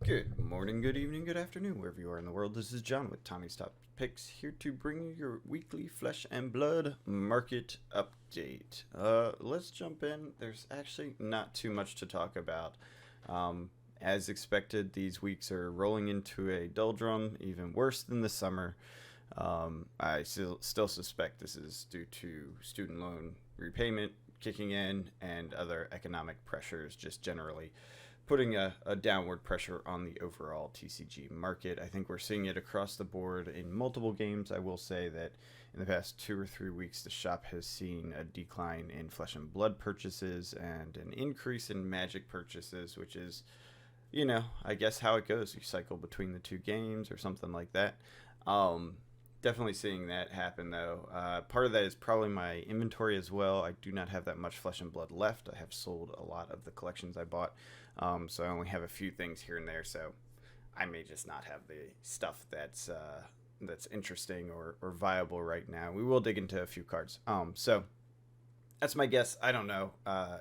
Good morning, good evening, good afternoon, wherever you are in the world. This is John with Tommy's Top Picks, here to bring you your weekly flesh and blood market update. Let's jump in. There's actually not too much to talk about. As expected, these weeks are rolling into a doldrum, even worse than the summer. I still suspect this is due to student loan repayment kicking in and other economic pressures just generally putting a downward pressure on the overall TCG market. I think we're seeing it across the board in multiple games. I will say that in the past 2 or 3 weeks, the shop has seen a decline in Flesh and Blood purchases and an increase in Magic purchases, which is, I guess how it goes. You cycle between the two games or something like that. Um, Definitely seeing that happen though. Part of that is probably my inventory as well. I do not have that much Flesh and Blood left. I have sold a lot of the collections I bought, so I only have a few things here and there. So I may just not have the stuff that's interesting or viable right now. We will dig into a few cards. So that's my guess. I don't know.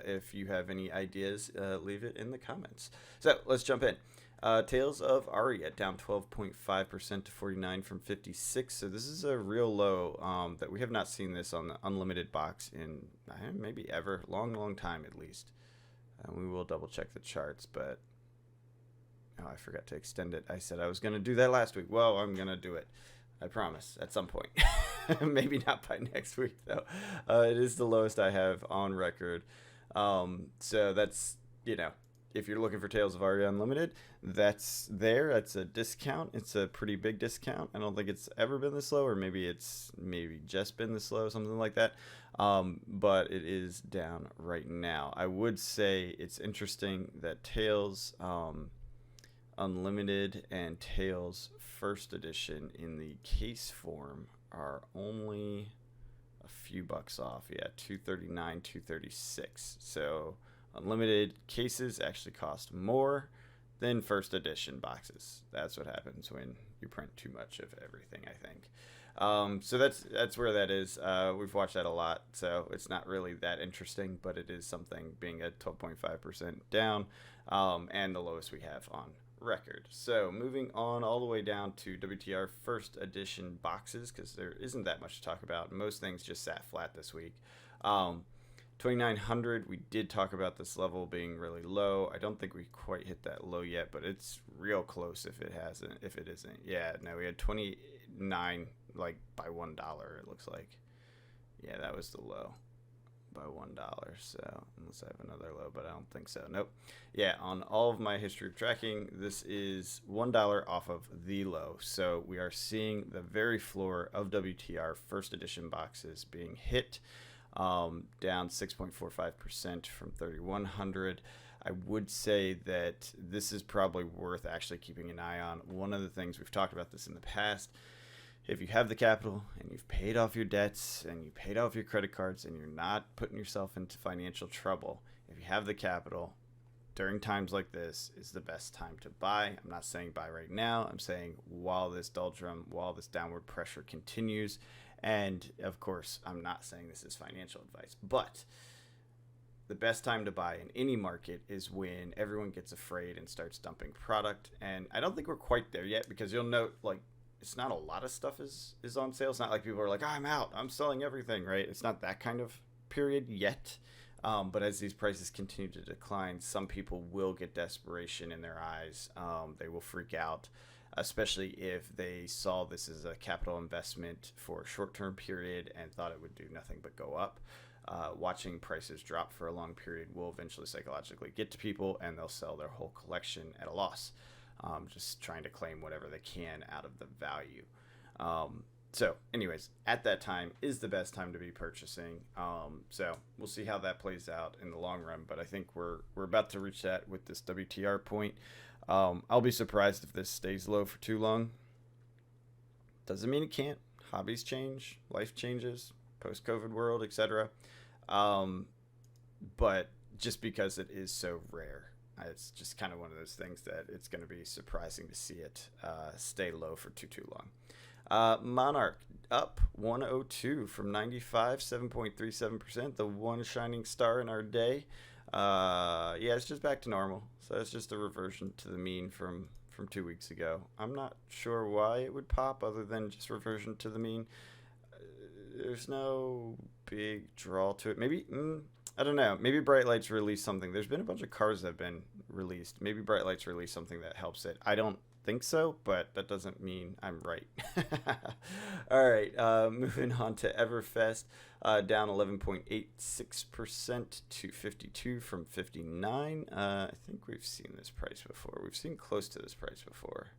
If you have any ideas, leave it in the comments. So let's jump in. Tales of Aria down 12.5% to 49 from 56. So this is a real low that we have not seen this on the unlimited box in maybe ever. Long time at least. We will double check the charts, but I forgot to extend it. I said I was going to do that last week. Well, I'm going to do it. I promise at some point. Maybe not by next week, though. It is the lowest I have on record. So that's, if you're looking for Tales of Aria Unlimited, that's there. That's a discount. It's a pretty big discount. I don't think it's ever been this low, or maybe it's just been this low, something like that. But it is down right now. I would say it's interesting that Tales Unlimited and Tales First Edition in the case form are only a few bucks off. Yeah, 239, 236. So unlimited cases actually cost more than first edition boxes. That's what happens when you print too much of everything, I think. So that's where that is. We've watched that a lot, so it's not really that interesting, but it is something being at 12.5% down, and the lowest we have on record. So moving on all the way down to WTR first edition boxes, because there isn't that much to talk about. Most things just sat flat this week. 2900, we did talk about this level being really low. I don't think we quite hit that low yet, but it's real close if it isn't. Yeah, no, we had 29 like by $1, it looks like. Yeah, that was the low by $1. So unless I have another low, but I don't think so. Nope. Yeah, on all of my history of tracking, this is $1 off of the low. So we are seeing the very floor of WTR first edition boxes being hit, down 6.45% from 3100. I would say that this is probably worth actually keeping an eye on. One of the things, we've talked about this in the past, if you have the capital and you've paid off your debts and you paid off your credit cards and you're not putting yourself into financial trouble, if you have the capital, during times like this is the best time to buy. I'm not saying buy right now. I'm saying while this downward pressure continues. And of course, I'm not saying this is financial advice, but the best time to buy in any market is when everyone gets afraid and starts dumping product. And I don't think we're quite there yet, because you'll note, like, it's not a lot of stuff is on sale. It's not like people are like, oh, I'm out, I'm selling everything, right? It's not that kind of period yet. But as these prices continue to decline, some people will get desperation in their eyes. They will freak out, especially if they saw this as a capital investment for a short-term period and thought it would do nothing but go up. Watching prices drop for a long period will eventually psychologically get to people, and they'll sell their whole collection at a loss, just trying to claim whatever they can out of the value. So anyways, at that time is the best time to be purchasing. So we'll see how that plays out in the long run, but I think we're about to reach that with this WTR point. I'll be surprised if this stays low for too long. Doesn't mean it can't. Hobbies change, life changes, post-COVID world, etc. But just because it is so rare, it's just kind of one of those things that it's going to be surprising to see it stay low for too long. Monarch up 102 from 95, 7.37%, the one shining star in our day. Yeah, it's just back to normal. So it's just a reversion to the mean from 2 weeks ago. I'm not sure why it would pop, other than just reversion to the mean. There's no big draw to it. Maybe I don't know. Maybe Bright Lights released something. There's been a bunch of cars that have been released. Maybe Bright Lights released something that helps it. I don't think so, but that doesn't mean I'm right. All right, moving on to Everfest, down 11.86% to 52 from 59. I think we've seen this price before. We've seen close to this price before.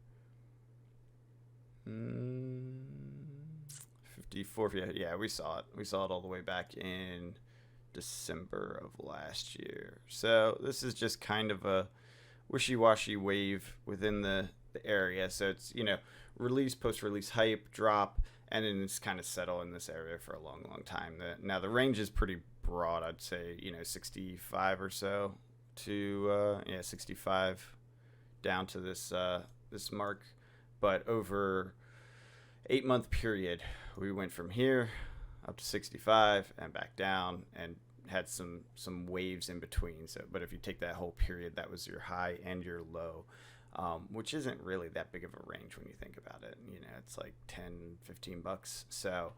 54. Yeah, we saw it. We saw it all the way back in December of last year. So this is just kind of a wishy-washy wave within the area. So it's, release, post-release hype, drop, and then it's kind of settle in this area for a long, long time. Now the range is pretty broad. I'd say, 65 or so to 65 down to this mark. But over 8-month period, we went from here up to 65 and back down, and had some waves in between. So, but if you take that whole period, that was your high and your low, which isn't really that big of a range when you think about it. It's like 10-15 bucks. So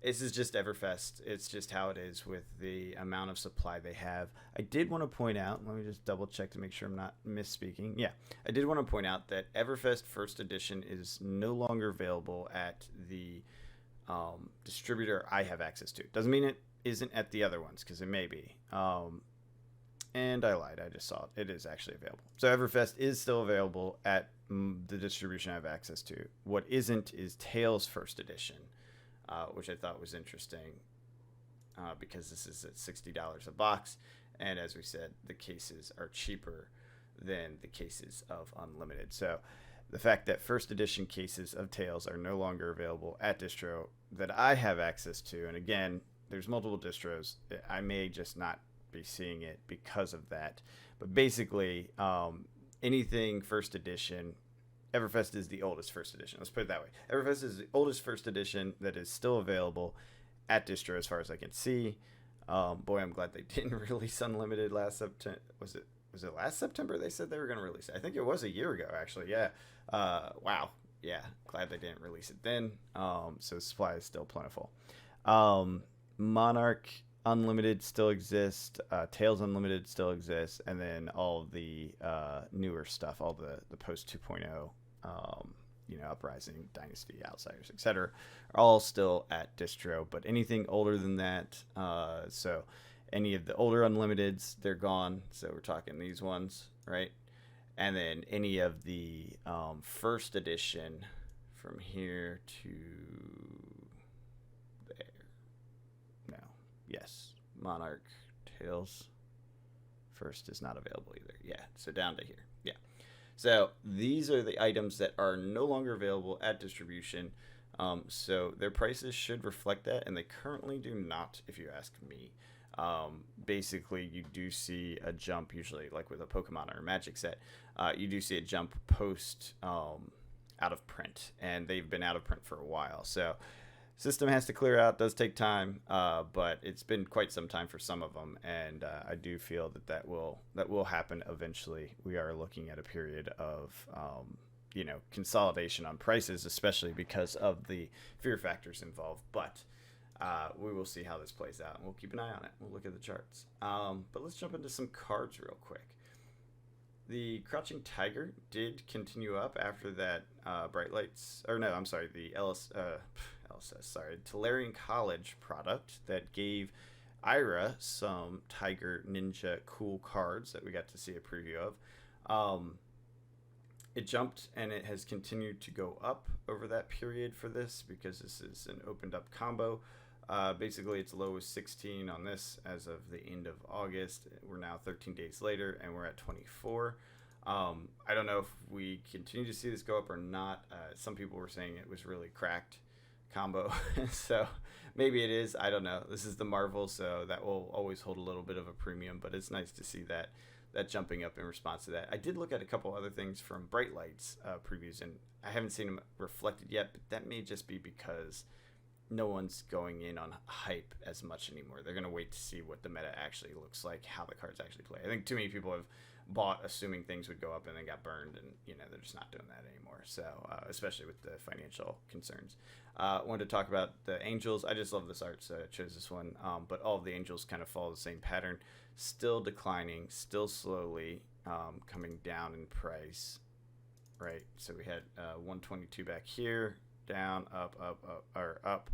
this is just Everfest. It's just how it is with the amount of supply they have. I did want to point out, let me just double check to make sure I'm not misspeaking. Yeah, I did want to point out that Everfest First Edition is no longer available at the distributor I have access to. Doesn't mean it isn't at the other ones, because it may be. And I lied. I just saw it. It is actually available. So Everfest is still available at the distribution I have access to. What isn't is Tales First Edition, which I thought was interesting, because this is at $60 a box. And as we said, the cases are cheaper than the cases of Unlimited. So the fact that First Edition cases of Tales are no longer available at distro that I have access to, and again, there's multiple distros, I may just not be seeing it because of that. But basically, anything First Edition, Everfest is the oldest First Edition. Let's put it that way. Everfest is the oldest First Edition that is still available at distro as far as I can see. Boy, I'm glad they didn't release Unlimited last September. Was it last September they said they were going to release it? I think it was a year ago, actually. Yeah. Wow. Yeah. Glad they didn't release it then. So supply is still plentiful. Monarch Unlimited still exists. Tales Unlimited still exists. And then all the newer stuff, all the post 2.0, Uprising, Dynasty, Outsiders, etc., are all still at distro. But anything older than that, so any of the older Unlimiteds, they're gone. So we're talking these ones, right? And then any of the First Edition from here to there. No. Yes. Monarch, Tales. First is not available either. Yeah. So down to here. Yeah. So these are the items that are no longer available at distribution. So their prices should reflect that, and they currently do not, if you ask me. Basically, you do see a jump, usually like with a Pokemon or a Magic set, you do see a jump post out of print, and they've been out of print for a while. So system has to clear out, does take time, but it's been quite some time for some of them, and I do feel that will happen eventually. We are looking at a period of consolidation on prices, especially because of the fear factors involved, but we will see how this plays out, and we'll keep an eye on it. We'll look at the charts. But let's jump into some cards real quick. The Crouching Tiger did continue up after that Bright Lights, or no, I'm sorry, the Tolarian College product that gave Ira some Tiger Ninja cool cards that we got to see a preview of. It jumped, and it has continued to go up over that period for this, because this is an opened up combo. Basically, its low was 16 on this as of the end of August. We're now 13 days later, and we're at 24. I don't know if we continue to see this go up or not. Some people were saying it was really cracked combo, so maybe it is. I don't know. This is the Marvel, so that will always hold a little bit of a premium, but it's nice to see that jumping up in response to that. I did look at a couple other things from Bright Lights previews, and I haven't seen them reflected yet, but that may just be because no one's going in on hype as much anymore. They're going to wait to see what the meta actually looks like, how the cards actually play. I think too many people have bought assuming things would go up and then got burned, and they're just not doing that anymore. So especially with the financial concerns. Wanted to talk about the angels. I just love this art, so I chose this one. But all of the angels kind of follow the same pattern, still declining, still slowly coming down in price. Right, so we had 122 back here, down, up, or up,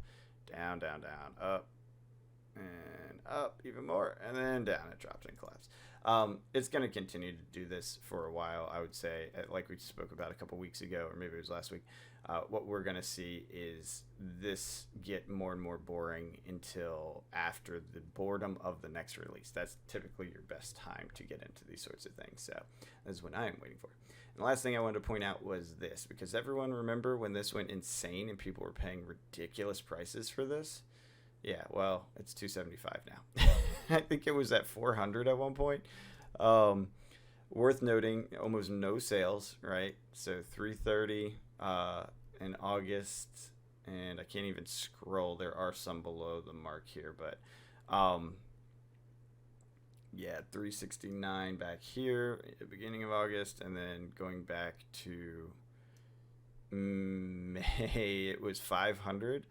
down, up, and up even more, and then down. It dropped and collapsed. It's going to continue to do this for a while, I would say. Like we spoke about a couple weeks ago, or maybe it was last week. What we're going to see is this get more and more boring until after the boredom of the next release. That's typically your best time to get into these sorts of things. So this is what I am waiting for. And the last thing I wanted to point out was this, because everyone remember when this went insane and people were paying ridiculous prices for this? Yeah, well, it's $275 now. I think it was at $400 at one point. Worth noting, almost no sales, right? So $330 in August, and I can't even scroll. There are some below the mark here, but yeah, $369 back here at the beginning of August, and then going back to May, it was $500,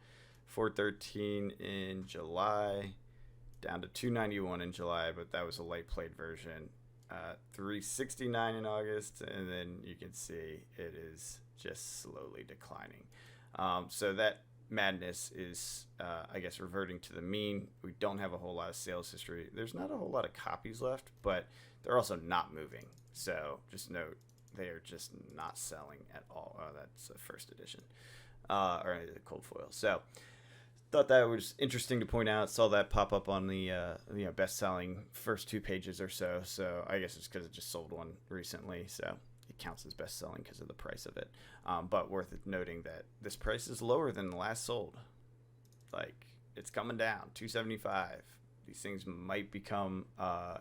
$413 in July, down to $291 in July, but that was a light played version. $369 in August, and then you can see it is just slowly declining. So that madness is, I guess, reverting to the mean. We don't have a whole lot of sales history. There's not a whole lot of copies left, but they're also not moving. So just note, they are just not selling at all. Oh, that's a first edition, or the cold foil. So thought that was interesting to point out. Saw that pop up on the best-selling first 2 pages or so. So I guess it's because it just sold one recently. So it counts as best-selling because of the price of it. But worth noting that this price is lower than the last sold. Like, it's coming down, $275. These things might become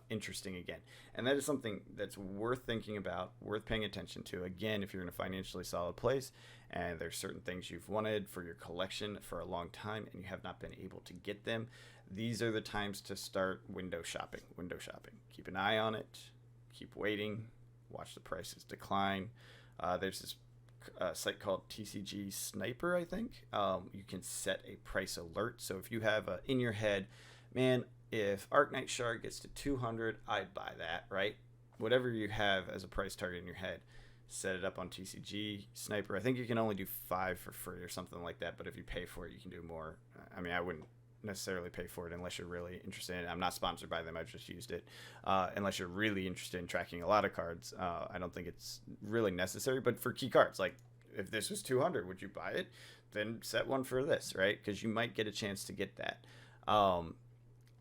interesting again. And that is something that's worth thinking about, worth paying attention to. Again, if you're in a financially solid place and there's certain things you've wanted for your collection for a long time and you have not been able to get them, these are the times to start window shopping. Keep an eye on it. Keep waiting. Watch the prices decline. There's this site called TCG Sniper, I think. You can set a price alert. So if you have in your head, man, if Arknight Shard gets to 200, I'd buy that, right? Whatever you have as a price target in your head, set it up on TCG Sniper. I think you can only do 5 for free or something like that, but if you pay for it, you can do more. I mean, I wouldn't necessarily pay for it unless you're really interested in it. I'm not sponsored by them. I've just used it. Unless you're really interested in tracking a lot of cards, I don't think it's really necessary. But for key cards, like if this was 200, would you buy it? Then set one for this, right? Because you might get a chance to get that.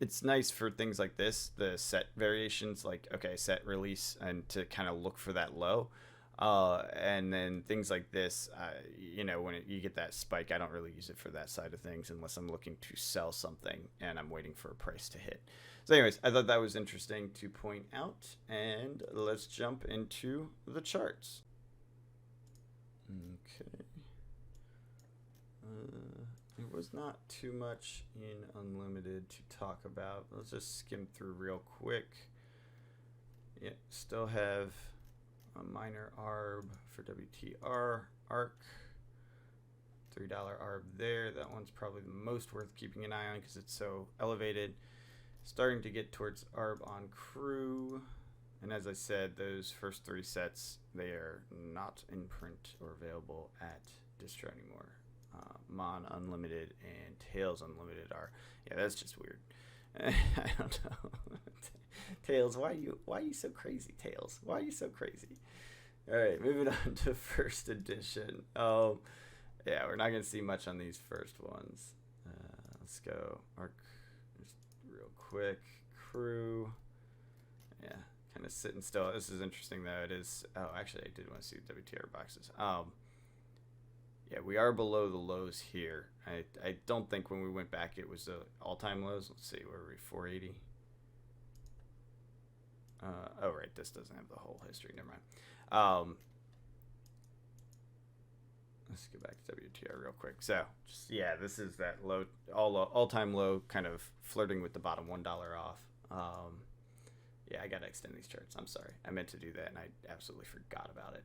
It's nice for things like this, the set variations, like, okay, set release, and to kind of look for that low. And then things like this, when you get that spike, I don't really use it for that side of things unless I'm looking to sell something and I'm waiting for a price to hit. So anyways, I thought that was interesting to point out, and let's jump into the charts. Okay. There was not too much in Unlimited to talk about. Let's just skim through real quick. Yeah, still have a minor ARB for WTR ARC. $3 ARB there. That one's probably the most worth keeping an eye on because it's so elevated. Starting to get towards ARB on Crew. And as I said, those first 3 sets, they are not in print or available at distro anymore. Mon Unlimited and Tails Unlimited are. Yeah, that's just weird. I don't know. Tails, why are you so crazy, Tails? Why are you so crazy? All right, moving on to first edition. Yeah, we're not going to see much on these first ones. Let's go Arc just real quick. Crew. Yeah, kind of sitting still. This is interesting, though. It is. Oh, actually, I did want to see WTR boxes. Yeah, we are below the lows here. I don't think when we went back it was the all-time lows. Let's see, where were we? 480. Oh, right, this doesn't have the whole history. Never mind. let's get back to WTI real quick. So, just, yeah, this is that low, all-time low, kind of flirting with the bottom $1 off. Yeah, I gotta extend these charts. I'm sorry, I meant to do that, and I absolutely forgot about it.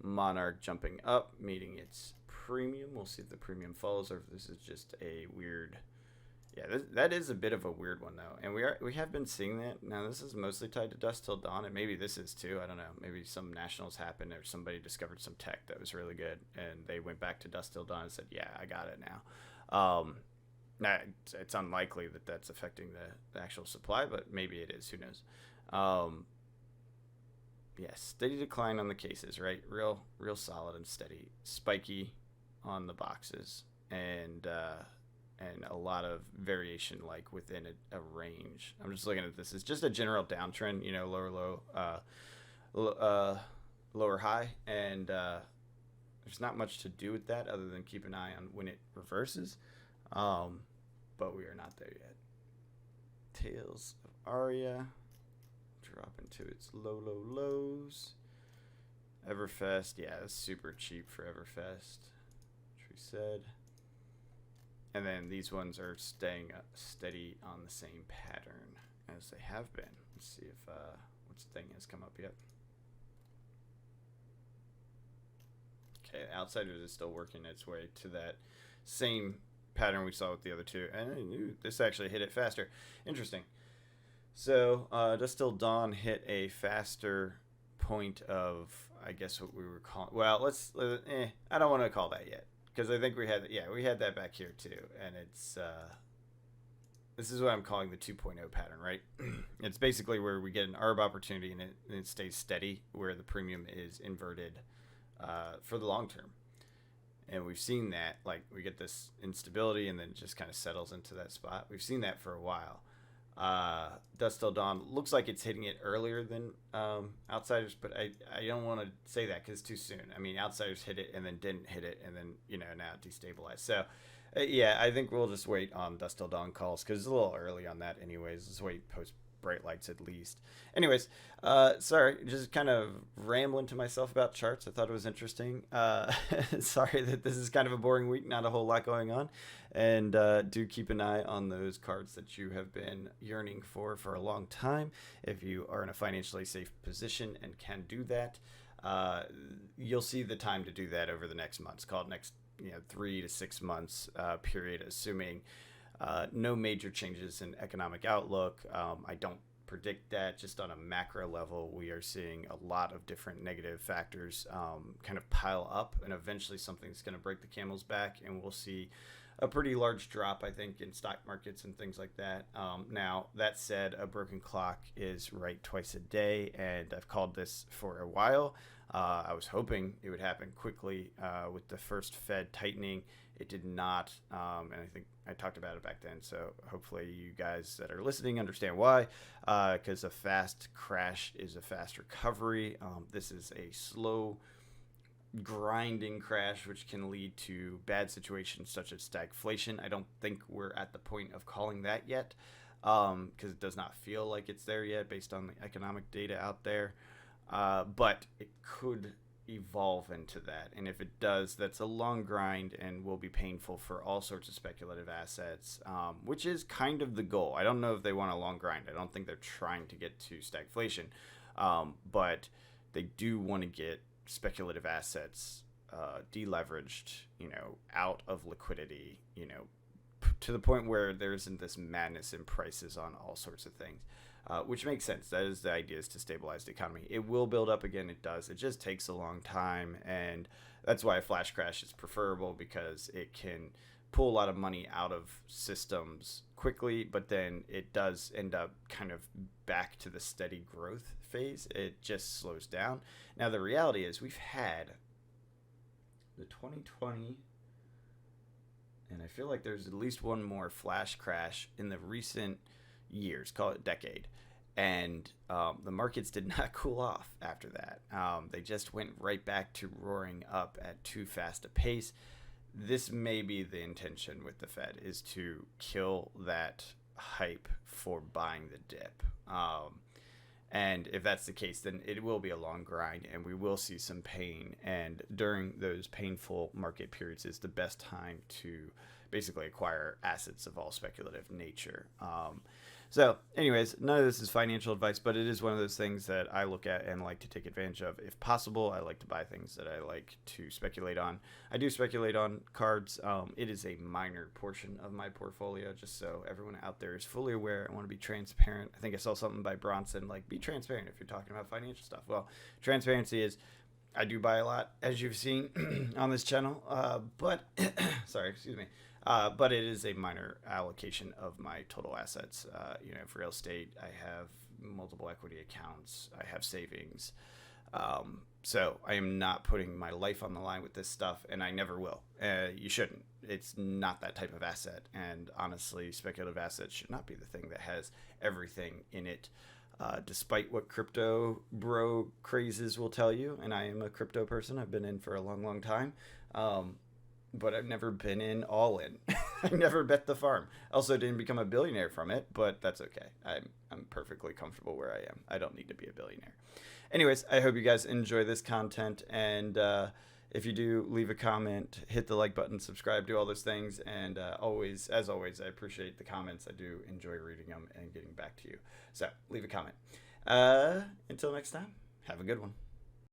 Monarch jumping up, meeting its premium. We'll see if the premium follows, or if this is just a weird. Yeah, that is a bit of a weird one though, and we have been seeing that. Now this is mostly tied to Dusk Till Dawn, and maybe this is too. I don't know. Maybe some nationals happened, or somebody discovered some tech that was really good, and they went back to Dusk Till Dawn and said, "Yeah, I got it now." Now it's unlikely that that's affecting the actual supply, but maybe it is. Who knows? Yeah, steady decline on the cases, right? Real solid and steady. Spiky on the boxes, and a lot of variation, like within a range. I'm just looking at this. It's just a general downtrend, lower low, lower high, and there's not much to do with that other than keep an eye on when it reverses. But we are not there yet. Tales of Aria drop into its lows. Everfest, yeah, that's super cheap for Everfest, which we said. And then these ones are staying steady on the same pattern as they have been. Let's see if which thing has come up yet. Okay, Outsiders is still working its way to that same pattern we saw with the other two. And this actually hit it faster. Interesting. So Dusk Till Dawn hit a faster point of, I guess, what we were calling. Well, I don't want to call that yet, because I think we had that back here too, and it's this is what I'm calling the 2.0 pattern, right? It's basically where we get an ARB opportunity and it stays steady, where the premium is inverted for the long term. And we've seen that, like, we get this instability and then it just kind of settles into that spot. We've seen that for a while. Dusk Till Dawn looks like it's hitting it earlier than Outsiders, but I don't want to say that because it's too soon. I mean, Outsiders hit it and then didn't hit it, and then now it destabilized. So yeah, I think we'll just wait on Dusk Till Dawn calls because it's a little early on that anyways. Let's wait post bright lights at least. Anyways, sorry, just kind of rambling to myself about charts. I thought it was interesting. Sorry that this is kind of a boring week, not a whole lot going on. And do keep an eye on those cards that you have been yearning for a long time. If you are in a financially safe position and can do that, you'll see the time to do that over the next months. Call it next 3 to 6 months period, assuming no major changes in economic outlook. I don't predict that. Just on a macro level, we are seeing a lot of different negative factors kind of pile up, and eventually something's going to break the camel's back, and we'll see a pretty large drop, I think, in stock markets and things like that. Now, that said, a broken clock is right twice a day, and I've called this for a while. I was hoping it would happen quickly with the first Fed tightening. It did not, and I think I talked about it back then, so hopefully you guys that are listening understand why, because a fast crash is a fast recovery. This is a slow grinding crash, which can lead to bad situations such as stagflation. I don't think we're at the point of calling that yet, because it does not feel like it's there yet based on the economic data out there, but it could evolve into that, and if it does, that's a long grind and will be painful for all sorts of speculative assets, which is kind of the goal. I don't know if they want a long grind. I don't think they're trying to get to stagflation, but they do want to get speculative assets deleveraged, out of liquidity, to the point where there isn't this madness in prices on all sorts of things, which makes sense. That is the idea, is to stabilize the economy. It will build up again. It does. It just takes a long time, and that's why a flash crash is preferable, because it can pull a lot of money out of systems quickly, but then it does end up kind of back to the steady growth phase. It just slows down. Now, the reality is we've had the 2020, and I feel like there's at least one more flash crash in the recent years, call it decade, and the markets did not cool off after that. They just went right back to roaring up at too fast a pace. This may be the intention with the Fed, is to kill that hype for buying the dip. And if that's the case, then it will be a long grind and we will see some pain. And during those painful market periods is the best time to basically acquire assets of all speculative nature. So, anyways, none of this is financial advice, but it is one of those things that I look at and like to take advantage of if possible. I like to buy things that I like to speculate on. I do speculate on cards. It is a minor portion of my portfolio, just so everyone out there is fully aware. I want to be transparent. I think I saw something by Bronson, like, be transparent if you're talking about financial stuff. Well, transparency is I do buy a lot, as you've seen on this channel, but, sorry, excuse me. But it is a minor allocation of my total assets. For real estate, I have multiple equity accounts. I have savings. So I am not putting my life on the line with this stuff, and I never will. You shouldn't. It's not that type of asset. And honestly, speculative assets should not be the thing that has everything in it. Despite what crypto bro crazes will tell you, and I am a crypto person. I've been in for a long, long time. But I've never been in all in. I never bet the farm. Also didn't become a billionaire from it, but that's okay. I'm perfectly comfortable where I am. I don't need to be a billionaire. Anyways, I hope you guys enjoy this content, and if you do, leave a comment, hit the like button, subscribe, do all those things, and as always, I appreciate the comments. I do enjoy reading them and getting back to you. So leave a comment. Until next time, have a good one.